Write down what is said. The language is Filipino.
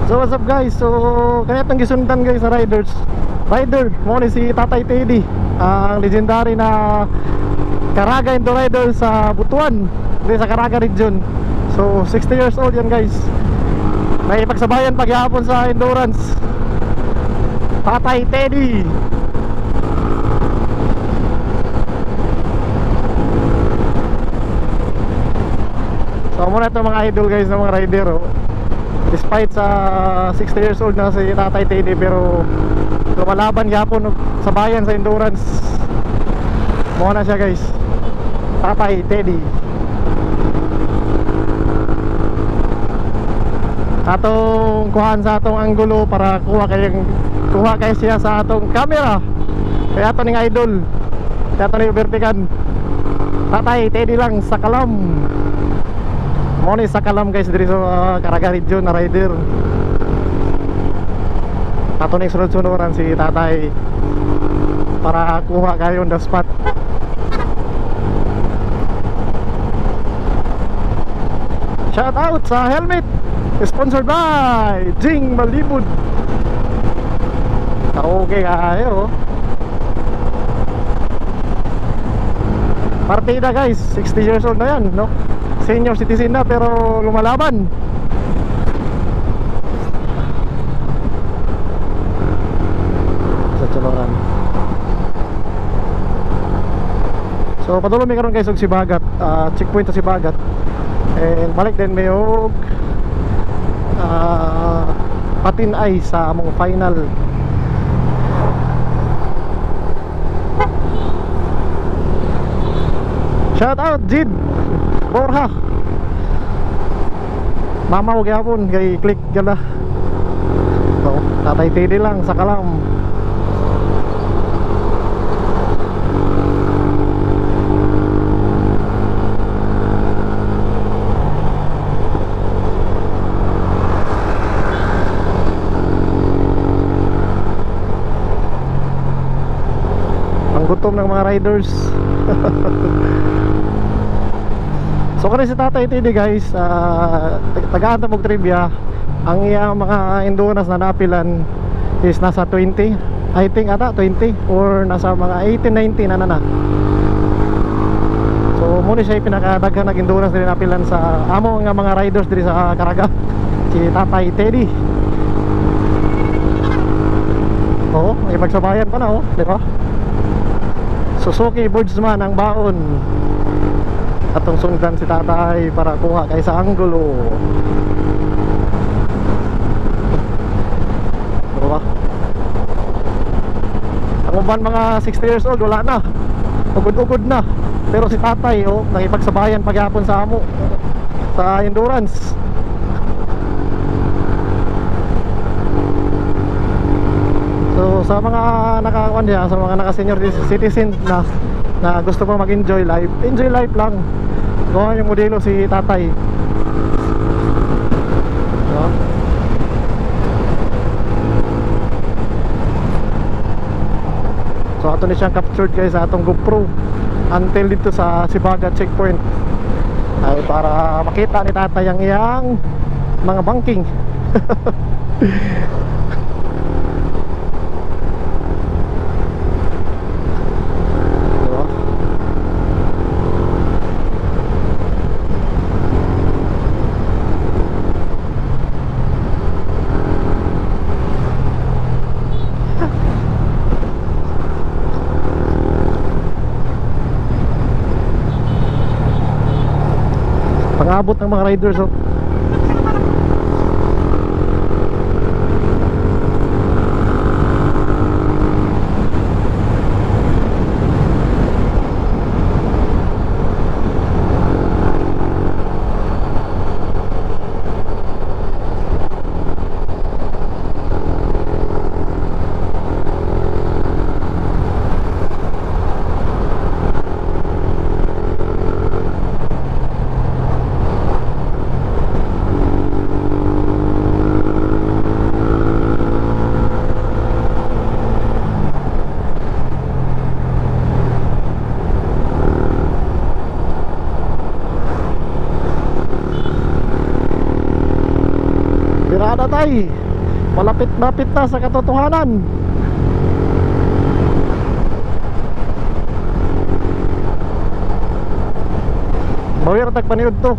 So what's up guys? So kaya itong gisundan guys sa rider mo ni si Tatay Teddy, ang legendary na Caraga Indo Rider sa Butuan, sa Caraga region. So 60 years old yan guys. May pagsabayan paghihapon sa endurance, Tatay Teddy. So muna ito mga idol guys ng mga rider, oh. Despite sa 60 years old na si Tatay Teddy, pero lumalaban yapon sa bayan sa endurance. Muna siya guys, Tatay Teddy. Atong kuhaan sa atong anggulo para kuha kayo siya sa atong camera. Kaya ato ning idol, kaya ato ning vertikan, Tatay Teddy lang sa Kalam. Muna sa Kalam guys, diri sa Caraga region na rider. Ato ning sunod-sunuran si Tatay para kuha kayo on the spot. Shout out sa helmet, sponsored by Jing Malibud. Okay kayo. Partida guys, 60 years old na yan, no? Senior citizen na pero lumalaban. Sa Chaloran. So padulong may karon guys og Sibagat, checkpoint sa Sibagat. And balik din may og Patinay sa among final. Shout out Jid Borja, mama huwag yapon kay click gala. So Tatay Teddy lang sa Kalam. Gutom ng mga riders. So kani si Tatay Teddy guys, tagaan ta mog trivia. Ang iyang mga endurance na napilan is nasa 20, I think ata 20 or nasa mga 18, 19 na. So muna siya pinakadaghan ng endurance na napilan sa amo nga mga riders diri sa Caraga, si Tatay Teddy. Oo, may pagsabayan pa na, oh, di ba? Suzuki Boardsman ang baon. Atong sundan si Tatay para kuha kay sa anggulo. Diba? Ang uban mga 60 years old wala na, ugod-ugod na. Pero si Tatay, oh, nakipagsabayan paghapon sa amo sa endurance. So sa mga nakakuan diya, sa mga naka-senior citizen na gusto pa mag-enjoy life, enjoy life lang. Kuha yung modelo si Tatay. So ato ni siyang captured guys sa atong GoPro until dito sa Sibagat checkpoint, ay para makita ni Tatay ang iyang mga banking. Pangabot ng mga riders, oh. Birada tay. Malapit-lapit na sa katotohanan. Bawir tagpaniod to.